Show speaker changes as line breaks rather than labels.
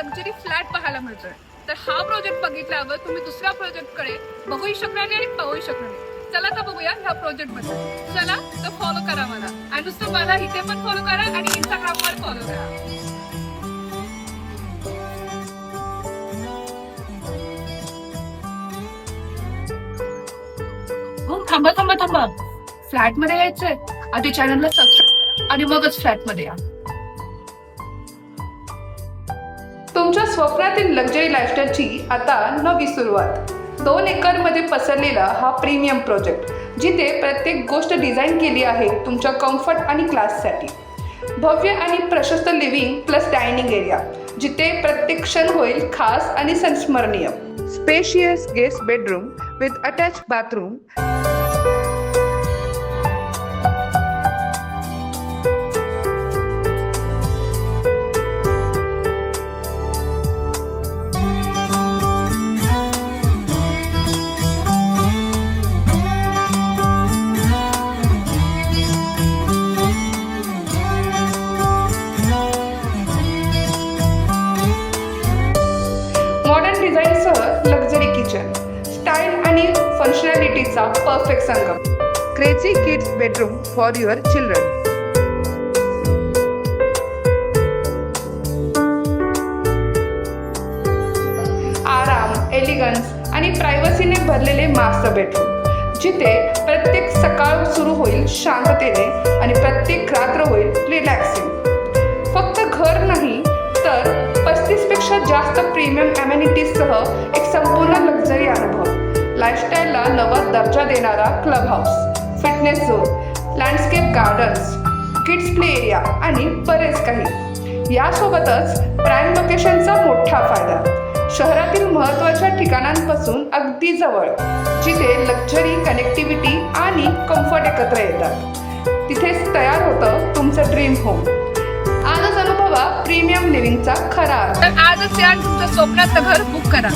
Luxury flat पाहायला मिळतोय. तर हा प्रोजेक्ट बघितल्यावर तुम्ही दुसऱ्या प्रोजेक्ट कडे बघूही शकणार नाही आणि पाहूही शकणार नाही. चला तर बघूया ह्या प्रोजेक्ट बद्दल. चला तर फॉलो करा मला, आणि नुसतं मला इथे पण फॉलो करा आणि इंस्टाग्रामवर फॉलो करा. हो, थांबा थांबा थांबा. फ्लॅट मध्ये यायचंय, आधी चॅनलला सबस्क्राईब करा आणि मगच फ्लॅट मध्ये या. तुमच्या स्वप्नातील लक्झरी लाईफस्टाईलची आता नवी सुरुवात. 2 एकर मध्ये पसरलेला हा प्रीमियम प्रोजेक्ट, जिथे प्रत्येक गोष्ट डिझाईन केली आहे तुमच्या कम्फर्ट आणि क्लाससाठी. भव्य आणि प्रशस्त लिव्हिंग प्लस डायनिंग एरिया, जिथे प्रत्येक क्षण होईल खास आणि संस्मरणीय. Spacious guest bedroom with attach bathroom. Modern डिझाईनसह लक्झरी किचन, स्टाईल आणि फंक्शनॅलिटीचा परफेक्ट संगम. Crazy kids bedroom for your children. आराम, एलिगन्स आणि प्रायव्हसीने भरलेले मास्टर बेडरूम, जिथे प्रत्येक सकाळ सुरू होईल शांततेने आणि प्रत्येक रात्र होईल रिलॅक्सिंग. फक्त घर नाही तर 35 पेक्षा जास्त प्रीमियम ॲमेनिटीजसह एक संपूर्ण लक्झरी अनुभव. लाईफस्टाईलला नवा दर्जा देणारा club house, fitness zone, landscape gardens, kids play area आणि बरेच काही. यासोबतच प्राईम लोकेशनचा मोठा फायदा. शहरातील महत्त्वाच्या ठिकाणांपासून अगदी जवळ, जिथे लक्झरी, कनेक्टिव्हिटी आणि कम्फर्ट एकत्र येतात. तिथेच तयार होतं तुमचं ड्रीम होम. आजच अनुभवा प्रीमियम लिव्हिंगचा खरा अर्थ. तर आजच या तुमच्या स्वप्नाचं घर बुक करा.